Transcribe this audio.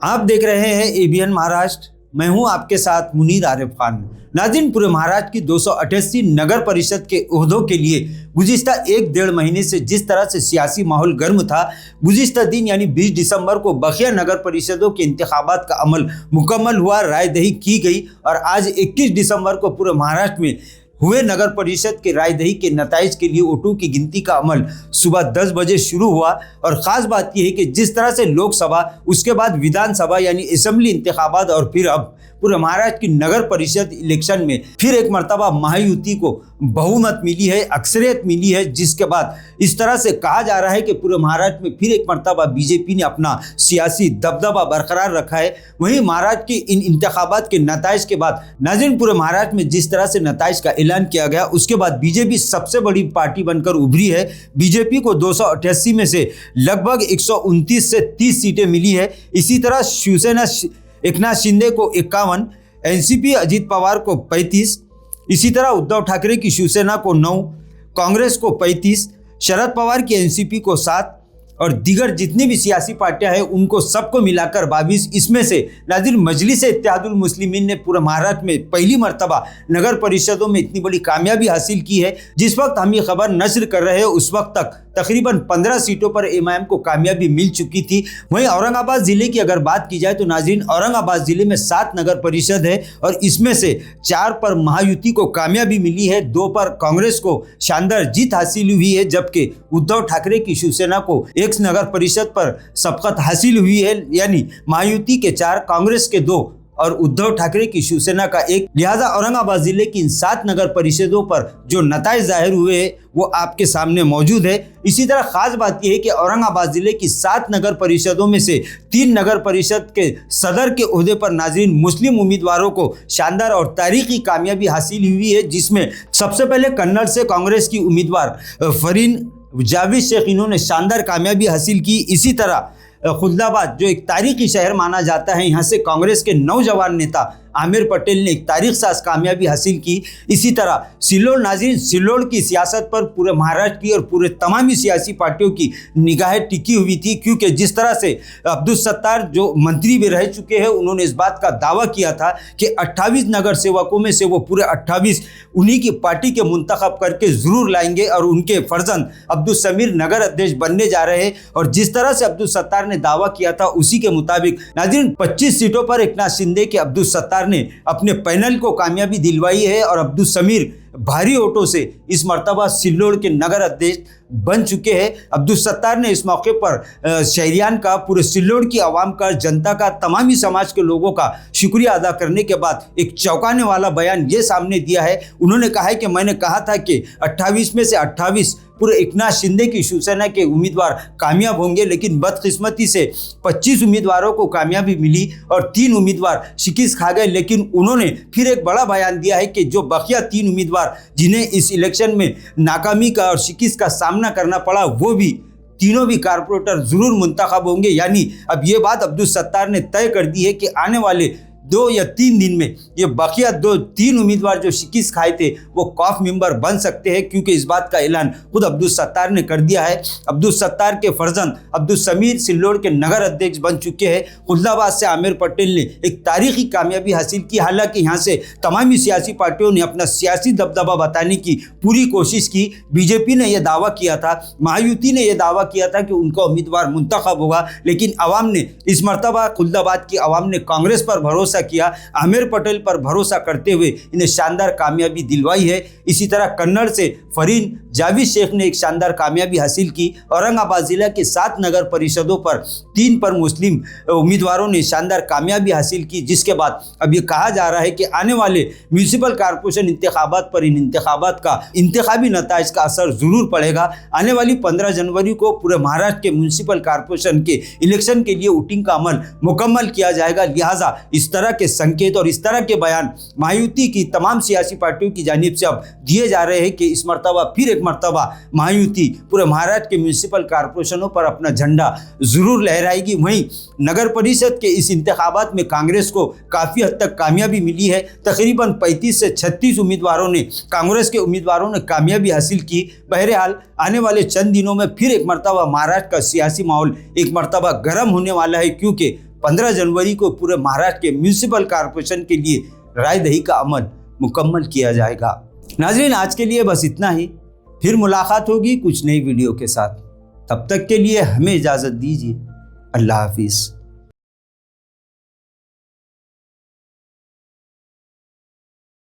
आप देख रहे हैं एबीएन महाराष्ट्र। मैं हूं आपके साथ मुनीर आरिफ खान। नाज़रीन, पूरे महाराष्ट्र की 288 नगर परिषद के ओहदों के लिए गुज़िश्ता 1-1.5 महीने से जिस तरह से सियासी माहौल गर्म था, गुज़िश्ता दिन यानी 20 दिसंबर को बकिया नगर परिषदों के इंतखाबात का अमल मुकम्मल हुआ, राय दही की गई और आज 21 दिसंबर को पूरे महाराष्ट्र में हुए नगर परिषद के राय दही के नताइज के लिए वोटों की गिनती का अमल सुबह 10 बजे शुरू हुआ। और ख़ास बात यह है कि जिस तरह से लोकसभा, उसके बाद विधानसभा यानी असेंबली इंतखाबात और फिर अब पूरे महाराष्ट्र की नगर परिषद इलेक्शन में फिर एक मरतबा महायुति को बहुमत मिली है, अक्सरियत मिली है, जिसके बाद इस तरह से कहा जा रहा है कि पूरे महाराष्ट्र में फिर एक मरतबा बीजेपी ने अपना सियासी दबदबा बरकरार रखा है। वहीं महाराष्ट्र की इन इंतखाबात के नताइज के बाद नाज़रीन, पूरे महाराष्ट्र में जिस तरह से नताइज का ऐलान किया गया, उसके बाद बीजेपी सबसे बड़ी पार्टी बनकर उभरी है। बीजेपी को 288 में से लगभग 129 से 30 सीटें मिली है। इसी तरह शिवसेना एकनाथ शिंदे को 51, एनसीपी अजित पवार को 35, इसी तरह उद्धव ठाकरे की शिवसेना को 9, कांग्रेस को 35, शरद पवार की एनसीपी को 7 और दीगर जितनी भी सियासी पार्टियां हैं उनको सबको मिलाकर 22। इसमें से नाज़रीन, मजलिस-ए-इत्तेहादुल मुस्लिमीन ने पूरे महाराष्ट्र में पहली मरतबा नगर परिषदों में इतनी बड़ी कामयाबी हासिल की है। जिस वक्त हम ये खबर नश्र कर रहे हैं उस वक्त तक तकरीबन 15 सीटों पर एमआईएम को कामयाबी मिल चुकी थी। वहीं औरंगाबाद जिले की अगर बात की जाए तो नाज़रीन, औरंगाबाद जिले में 7 नगर परिषद है और इसमें से 4 पर महायुति को कामयाबी मिली है, 2 पर कांग्रेस को शानदार जीत हासिल हुई है, जबकि उद्धव ठाकरे की शिवसेना को एक नगर परिषद पर सबकत हासिल हुई है। यानी महायुति के 4, कांग्रेस के 2 और उद्धव ठाकरे की शिवसेना का 1। लिहाजा औरंगाबाद जिले की इन 7 नगर परिषदों पर जो नताइज जाहिर हुए हैं वो आपके सामने मौजूद है। इसी तरह खास बात यह है कि औरंगाबाद जिले की 7 नगर परिषदों में से 3 नगर परिषद के सदर के ओहदे पर नाज़रीन मुस्लिम उम्मीदवारों को शानदार और तारीखी कामयाबी हासिल हुई है, जिसमें सबसे पहले कन्नड़ से कांग्रेस की उम्मीदवार फरीन जावेद शेख, इन्होंने शानदार कामयाबी हासिल की। इसी तरह खुलदाबाद जो एक तारीखी शहर माना जाता है, यहाँ से कांग्रेस के नौजवान नेता आमिर पटेल ने एक तारीख साज कामयाबी हासिल की। इसी तरह सिल्लोड, नाज़रीन सिल्लोड की सियासत पर पूरे महाराष्ट्र की और पूरे तमामी सियासी पार्टियों की निगाहें टिकी हुई थी, क्योंकि जिस तरह से अब्दुल सत्तार जो मंत्री भी रह चुके हैं, उन्होंने इस बात का दावा किया था कि 28 नगर सेवकों में से वो पूरे 28 उन्हीं की पार्टी के मुंतखब करके ज़रूर लाएंगे और उनके फर्जंद अब्दुल समीर नगर अध्यक्ष बनने जा रहे हैं। और जिस तरह से अब्दुल सत्तार ने दावा किया था उसी के मुताबिक नाज़रीन 25 सीटों पर एकनाथ शिंदे के अब्दुल सत्तार ने अपने पैनल को कामयाबी दिलवाई है और अब्दुल समीर भारी वोटों से इस मर्तबा सिल्लोड के नगर अध्यक्ष बन चुके हैं। अब्दुल सत्तार ने इस मौके पर शहरियान का, पूरे सिल्लोड की आवाम का, जनता का, तमामी समाज के लोगों का शुक्रिया अदा करने के बाद एक चौंकाने वाला बयान ये सामने दिया है। उन्होंने कहा है कि मैंने कहा था कि 28 में से 28 पूरे एकनाथ शिंदे की शिवसेना के उम्मीदवार कामयाब होंगे, लेकिन बदकिस्मती से 25 उम्मीदवारों को कामयाबी मिली और 3 उम्मीदवार शिकस्त खा गए। लेकिन उन्होंने फिर एक बड़ा बयान दिया है कि जो बकिया 3 उम्मीदवार जिन्हें इस इलेक्शन में नाकामी का और शिकस्त का सामना करना पड़ा, वो भी तीनों भी कारपोरेटर जरूर मुंतखब होंगे। यानी अब ये बात अब्दुल सत्तार ने तय कर दी है कि आने वाले 2 या 3 दिन में ये बकिया 3 उम्मीदवार जो शिकस्त खाए थे वो कॉफ मेंबर बन सकते हैं, क्योंकि इस बात का ऐलान खुद अब्दुल सत्तार ने कर दिया है। अब्दुल सत्तार के फर्जंद अब्दुल समीर सिल्लोड के नगर अध्यक्ष बन चुके हैं। खुलदाबाद से आमिर पटेल ने एक तारीखी कामयाबी हासिल की। हालांकि यहाँ से तमामी सियासी पार्टियों ने अपना सियासी दबदबा बताने की पूरी कोशिश की। बीजेपी ने यह दावा किया था, महायुति ने यह दावा किया था कि उनका उम्मीदवार मुंतखब होगा, लेकिन अवाम ने इस मरतबा खुलदाबाद की अवाम ने कांग्रेस पर भरोसा किया, आमिर पटेल पर भरोसा करते हुए इन्हें शानदार कामयाबी दिलवाई है। इसी तरह कन्नड़ से फरीन जावेद शेख ने एक शानदार कामयाबी हासिल की। औरंगाबाद जिला के 7 नगर परिषदों पर 3 पर मुस्लिम उम्मीदवारों ने शानदार कामयाबी हासिल की, जिसके बाद अब ये कहा जा रहा है कि आने वाले म्यूनिसिपल कारपोरेशन इंतखाबात पर इन इंतखाबात का इंतखाबी नताइज का असर जरूर पड़ेगा। आने वाली 15 जनवरी को पूरे महाराष्ट्र के म्यूनिसिपल कारपोरेशन के इलेक्शन के लिए वोटिंग का अमल मुकम्मल किया जाएगा। लिहाजा इस तरह के संकेत और इस तरह के बयान महायुति की तमाम सियासी पार्टियों की जानिब से अब दिए जा रहे हैं कि इस मरतबा फिर एक मरतबा महायुति पूरे महाराष्ट्र के म्यूनिसिपल कारपोरेशनों पर अपना झंडा जरूर लहराएगी। वहीं नगर परिषद के इस इंतखाबात में कांग्रेस को काफ़ी हद तक कामयाबी मिली है। तकरीबन 35 से 36 उम्मीदवारों ने, कांग्रेस के उम्मीदवारों ने कामयाबी हासिल की। बहरहाल आने वाले चंद दिनों में फिर एक मरतबा महाराष्ट्र का सियासी माहौल एक मरतबा गर्म होने वाला है, क्योंकि 15 जनवरी को पूरे महाराष्ट्र के म्यूनिसिपल कॉरपोरेशन के लिए राय दही का अमल मुकम्मल किया जाएगा। नाजरीन, आज के लिए बस इतना ही। फिर मुलाकात होगी कुछ नई वीडियो के साथ। तब तक के लिए हमें इजाज़त दीजिए। अल्लाह हाफिज़।